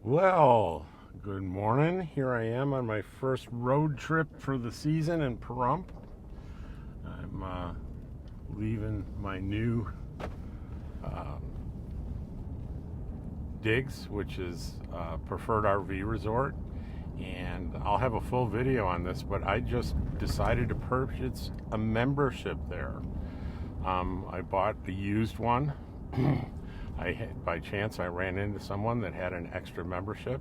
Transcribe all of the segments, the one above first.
Well, good morning. Here I am on my first road trip for the season in Pahrump. I'm leaving my new um, digs, which is preferred RV resort, and I'll have a full video on this, but I just decided to purchase a membership there. I bought a used one. By chance, I ran into someone that had an extra membership,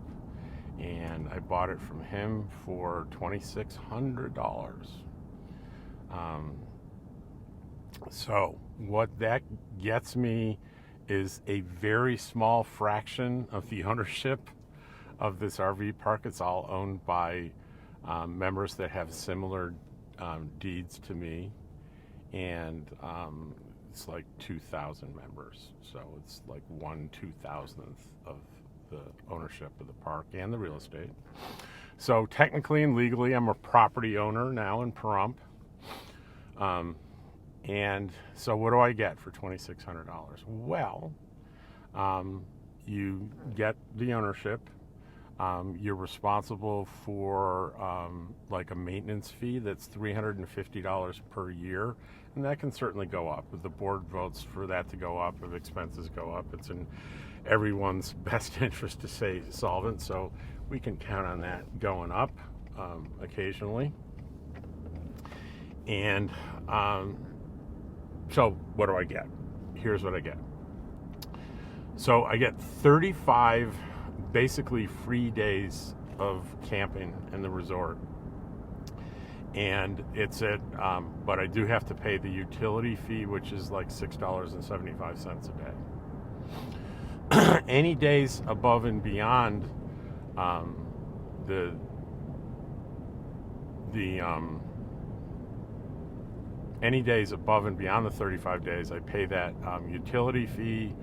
and I bought it from him for $2,600. Um, so what that gets me is a very small fraction of the ownership of this RV park. It's all owned by members that have similar deeds to me, and it's like 2,000 members, so it's like 1/2,000th of the ownership of the park and the real estate. So technically and legally, I'm a property owner now in Pahrump. And so what do I get for $2,600? Well, you get the ownership. You're responsible for like a maintenance fee that's $350 per year, and that can certainly go up. If the board votes for that to go up, if expenses go up, it's in everyone's best interest to stay solvent, so we can count on that going up occasionally. And so what do I get? Here's what I get. So I get 35 basically free days of camping in the resort, and it's but I do have to pay the utility fee, which is like $6.75 a day. Any days above and beyond the any days above and beyond the 35 days, I pay that utility fee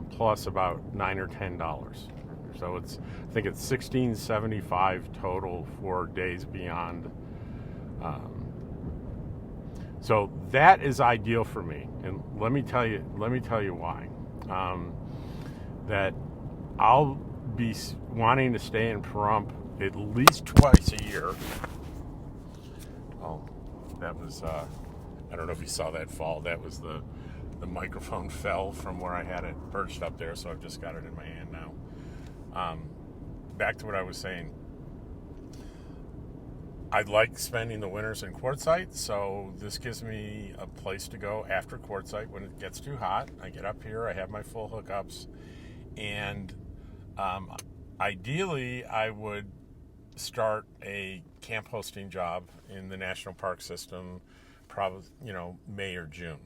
plus about $9 or $10. So I think it's $16.75 total for days beyond. So that is ideal for me, and let me tell you why. That I'll be wanting to stay in Pahrump at least twice a year. Oh, that was I don't know if you saw that fall. That was the microphone fell from where I had it perched up there, so I've just got it in my hand now. Back to what I was saying. I like spending the winters in Quartzsite, so this gives me a place to go after Quartzsite when it gets too hot. I get up here, I have my full hookups, and ideally I would start a camp hosting job in the national park system, probably May or June.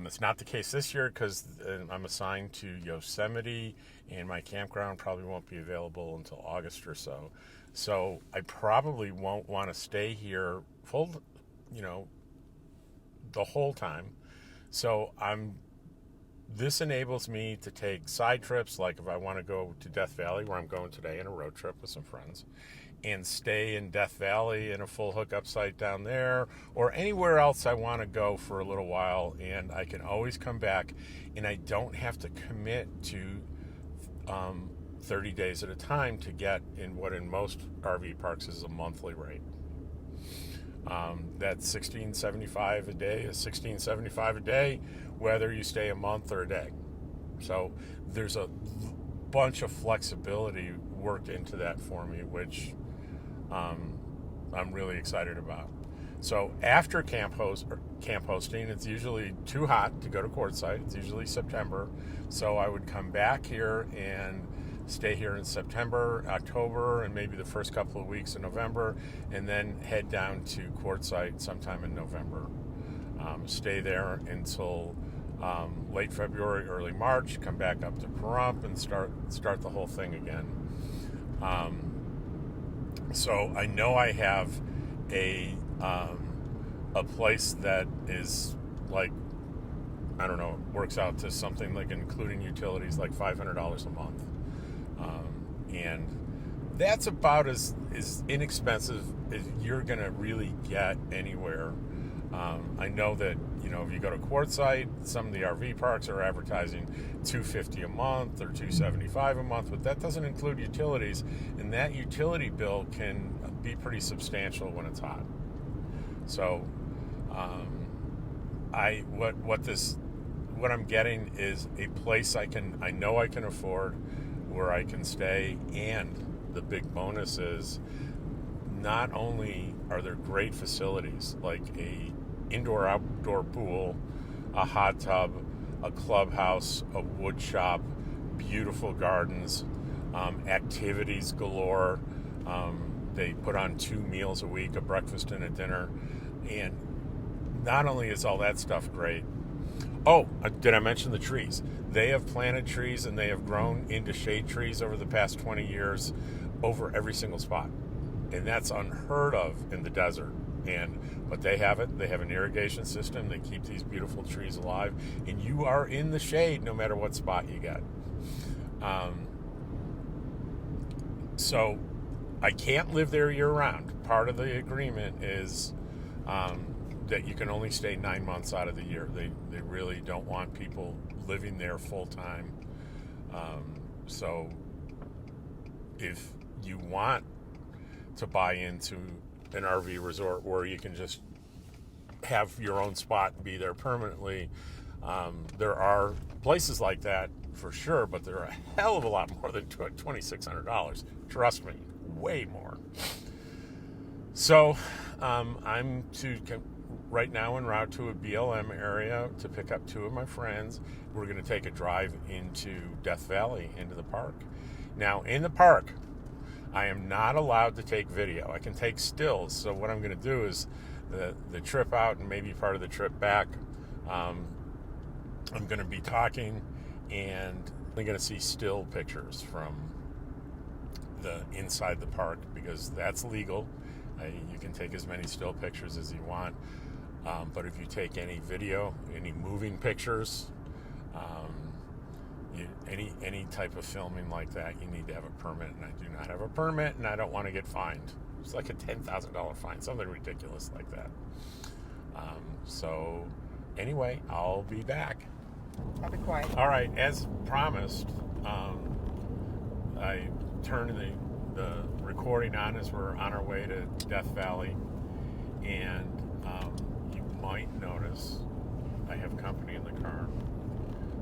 It's not the case this year because I'm assigned to Yosemite, and my campground probably won't be available until August or so. So I probably won't want to stay here the whole time. So this enables me to take side trips, like if I want to go to Death Valley, where I'm going today, in a road trip with some friends, and stay in Death Valley in a full hookup site down there, or anywhere else I want to go for a little while, and I can always come back, and I don't have to commit to 30 days at a time to get in what in most RV parks is a monthly rate. That's $16.75 a day is $16.75 a day, whether you stay a month or a day. So there's a bunch of flexibility worked into that for me, which I'm really excited about. So after camp hosting, it's usually too hot to go to Quartzsite. It's usually September. So I would come back here and stay here in September, October, and maybe the first couple of weeks in November, and then head down to Quartzsite sometime in November. Stay there until late February, early March, come back up to Pahrump and start the whole thing again. So I know I have a place that is like, I don't know, works out to something like, including utilities, like $500 a month. And that's about as inexpensive as you're going to really get anywhere. I know that if you go to Quartzsite, some of the RV parks are advertising $250 a month or $275 a month, but that doesn't include utilities, and that utility bill can be pretty substantial when it's hot. So, what I'm getting is a place I know I can afford, where I can stay, and the big bonus is not only are there great facilities like a indoor-outdoor pool, a hot tub, a clubhouse, a wood shop, beautiful gardens, activities galore. They put on 2 meals a week, a breakfast and a dinner. And not only is all that stuff great, did I mention the trees? They have planted trees and they have grown into shade trees over the past 20 years over every single spot. And that's unheard of in the desert. But they have it. They have an irrigation system. They keep these beautiful trees alive. And you are in the shade no matter what spot you get. So I can't live there year-round. Part of the agreement is that you can only stay 9 months out of the year. They really don't want people living there full-time. So if you want to buy into an RV resort where you can just have your own spot and be there permanently, there are places like that for sure, but they're a hell of a lot more than $2,600. Trust me, way more. So I'm right now en route to a BLM area to pick up 2 of my friends. We're going to take a drive into Death Valley, into the park. Now, in the park, I am not allowed to take video. I can take stills. So what I'm going to do is the trip out and maybe part of the trip back, I'm going to be talking, and I'm going to see still pictures from the inside the park, because that's legal. You can take as many still pictures as you want. But if you take any video, any moving pictures, any type of filming like that, you need to have a permit, and I do not have a permit, and I don't want to get fined. It's like a $10,000 fine, something ridiculous like that. So anyway, I'll be back. I'll be quiet. All right, as promised, I turned the recording on as we're on our way to Death Valley, and you might notice I have company in the car.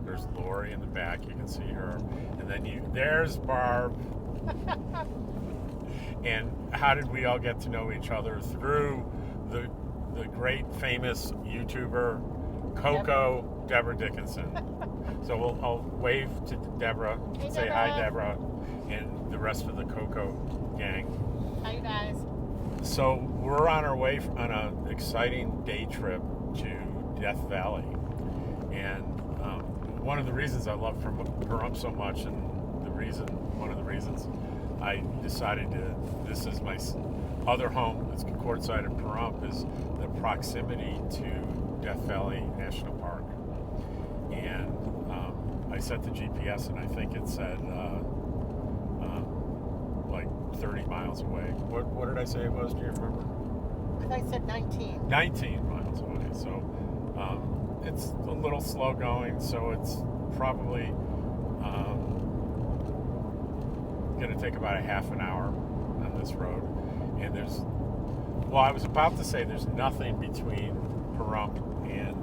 There's Lori in the back, you can see her, and then there's Barb. And how did we all get to know each other? Through the great famous YouTuber Coco, yep. Deborah Dickinson. So I'll wave to Deborah, hey, say Deborah. Hi, Deborah, and the rest of the Coco gang. Hi, you guys. So we're on our way on an exciting day trip to Death Valley, and one of the reasons I love Pahrump so much, and one of the reasons I decided this is my other home, it's Quartzsite and Pahrump, is the proximity to Death Valley National Park. And I set the GPS, and I think it said like 30 miles away. What did I say it was? Do you remember? I think I said 19. 19 miles away. So it's a little slow going, so it's probably going to take about a half an hour on this road. And I was about to say there's nothing between Pahrump and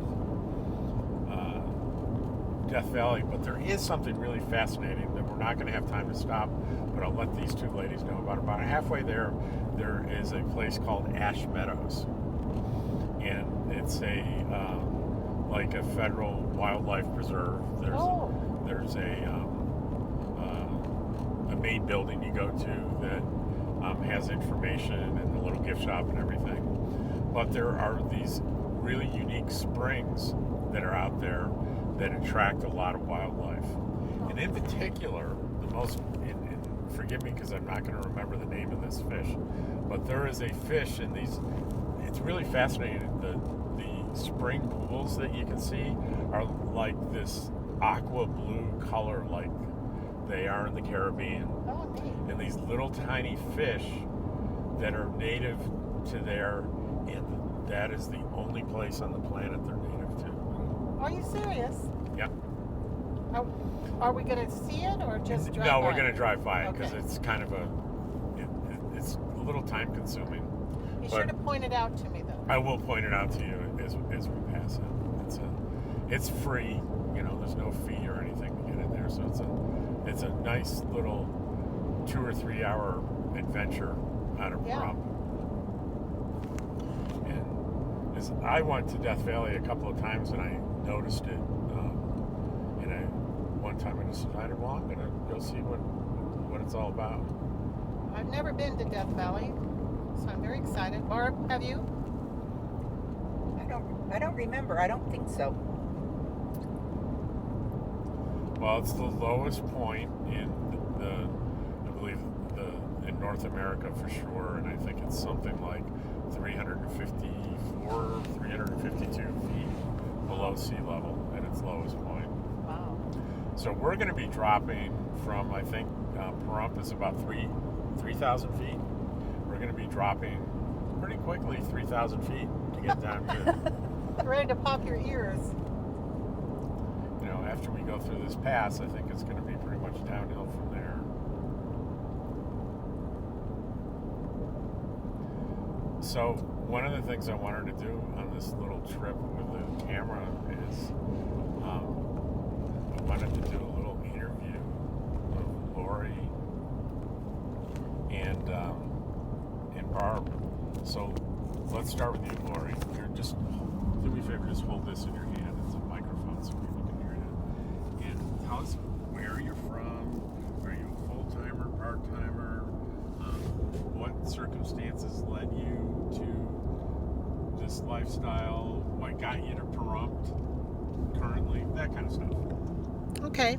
Death Valley, but there is something really fascinating that we're not going to have time to stop, but I'll let these 2 ladies know about. About halfway there is a place called Ash Meadows, and it's like a federal wildlife preserve. There's a main building you go to that has information and a little gift shop and everything. But there are these really unique springs that are out there that attract a lot of wildlife. And in particular, forgive me because I'm not going to remember the name of this fish, but there is a fish in these, it's really fascinating. The spring pools that you can see are like this aqua blue color, like they are in the Caribbean. Oh, neat. And these little tiny fish that are native to there, and that is the only place on the planet they're native Are you serious? Yep. Are we going to see it or just drive No, by? we're going to drive by it because Okay. it's kind of it's a little time consuming. Be but sure to point it out to me, though. I will point it out to you as we pass it. It's free. There's no fee or anything to get in there, so it's a nice little 2 or 3 hour adventure out of Pahrump. And I went to Death Valley a couple of times and I noticed it. One time I decided, well, I'm gonna go see what it's all about. I've never been to Death Valley, so I'm very excited. Barb, have you? I don't remember. I don't think so. Well, it's the lowest point in in North America for sure, and I think it's something like 354, 352 feet below sea level at its lowest point. Wow. So we're going to be dropping from, I think, Pahrump is about 3,000 feet. We're going to be dropping pretty quickly 3,000 feet to get down to... Ready to pop your ears. After we go through this pass, I think it's going to be pretty much downhill from there. So one of the things I wanted to do on this little trip with the camera is I wanted to do a little interview of Lori and Barb. So let's start with you, Lori. Just do me a favor, just hold this in your hand. It's a microphone so people can hear you. And tell us where you're from. Are you a full-timer, part-timer? What circumstances led you to this lifestyle? What got you to Pahrump currently? That kind of stuff. Okay.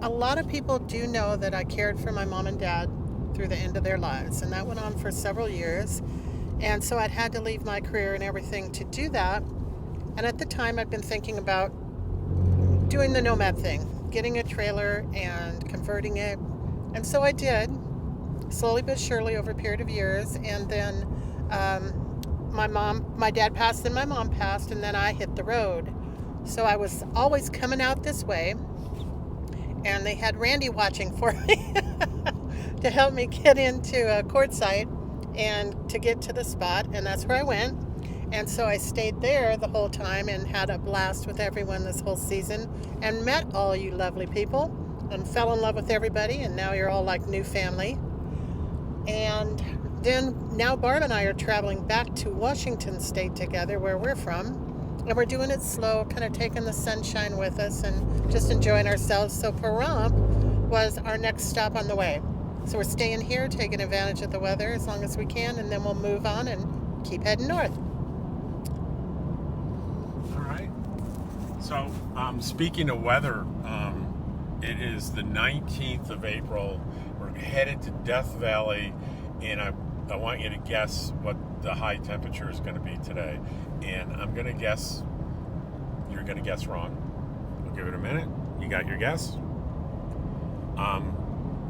A lot of people do know that I cared for my mom and dad through the end of their lives, and that went on for several years. And so I'd had to leave my career and everything to do that. And at the time, I'd been thinking about doing the nomad thing, getting a trailer and converting it. And so I did, slowly but surely over a period of years. And then my dad passed, then my mom passed, and then I hit the road. So I was always coming out this way. And they had Randy watching for me to help me get into a quartzsite and to get to the spot. And that's where I went. And so I stayed there the whole time and had a blast with everyone this whole season and met all you lovely people and fell in love with everybody. And now you're all like new family. And then now Barb and I are traveling back to Washington State together, where we're from. And we're doing it slow, kind of taking the sunshine with us and just enjoying ourselves. So Pahrump was our next stop on the way. So we're staying here, taking advantage of the weather as long as we can, and then we'll move on and keep heading north. All right. So speaking of weather, it is the 19th of April. We're headed to Death Valley, and I want you to guess what the high temperature is going to be today. And I'm going to guess, you're going to guess wrong. We'll give it a minute. You got your guess?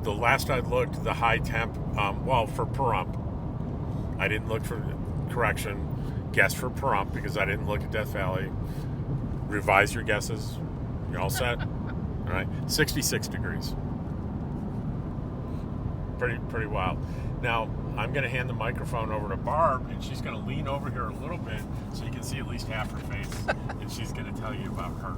The last I looked, the high temp, for Pahrump, I didn't look for correction. Guess for Pahrump because I didn't look at Death Valley. Revise your guesses. You're all set? All right. 66 degrees. Pretty wild. Now, I'm going to hand the microphone over to Barb, and she's going to lean over here a little bit so you can see at least half her face, and she's going to tell you about her.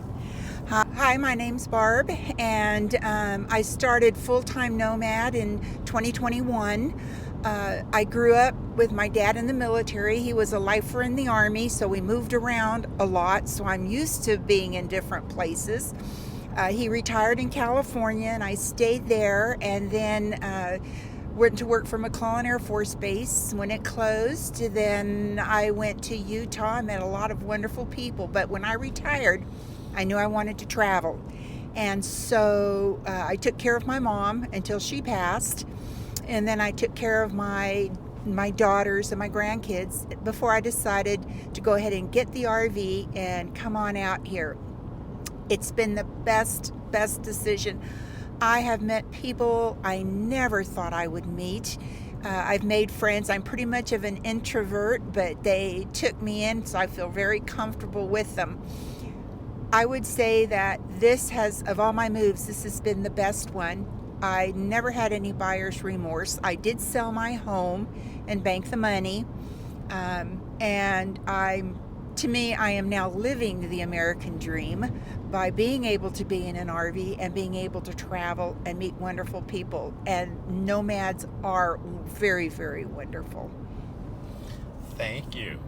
Hi, my name's Barb, and I started full-time nomad in 2021. I grew up with my dad in the military. He was a lifer in the Army, so we moved around a lot, so I'm used to being in different places. He retired in California, and I stayed there, and then went to work for McClellan Air Force Base. When it closed, then I went to Utah. I met a lot of wonderful people, but when I retired, I knew I wanted to travel. And so I took care of my mom until she passed, and then I took care of my daughters and my grandkids before I decided to go ahead and get the RV and come on out here. It's been the best decision. I have met people I never thought I would meet. I've made friends. I'm pretty much of an introvert, but they took me in, so I feel very comfortable with them. I would say that this has, of all my moves, this has been the best one. I never had any buyer's remorse. I did sell my home and bank the money, and to me, I am now living the American dream by being able to be in an RV and being able to travel and meet wonderful people. And nomads are very, very wonderful. Thank you.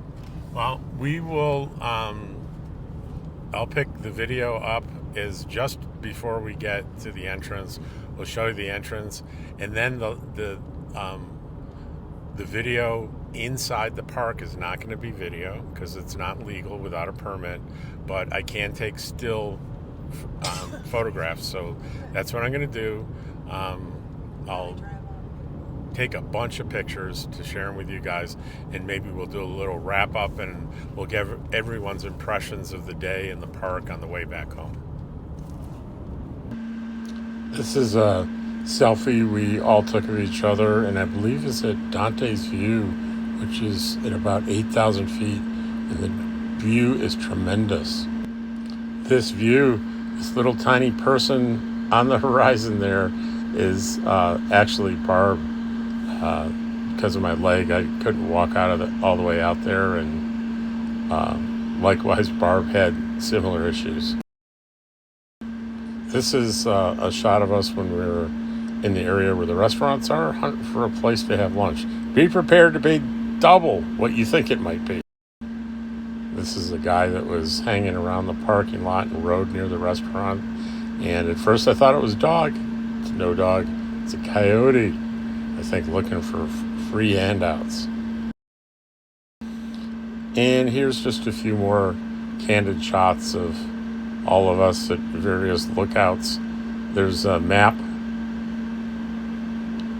Well, we will, I'll pick the video up is just before we get to the entrance. We'll show you the entrance, and then the video inside the park is not going to be video because it's not legal without a permit, but I can take still photographs, so that's what I'm going to do. I'll take a bunch of pictures to share them with you guys, and maybe we'll do a little wrap up and we'll give everyone's impressions of the day in the park on the way back home. This is a selfie we all took of each other, and I believe it's at Dante's View, which is at about 8,000 feet, and the view is tremendous. This view, this little tiny person on the horizon there is actually Barb. Because of my leg, I couldn't walk all the way out there, and likewise Barb had similar issues. This is a shot of us when we were in the area where the restaurants are, hunting for a place to have lunch. Be prepared to pay double what you think it might be. This is a guy that was hanging around the parking lot and road near the restaurant, and at first I thought it was a dog. It's no dog, it's a coyote, I think looking for free handouts. And here's just a few more candid shots of all of us at various lookouts. There's a map,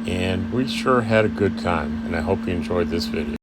and we sure had a good time, and I hope you enjoyed this video.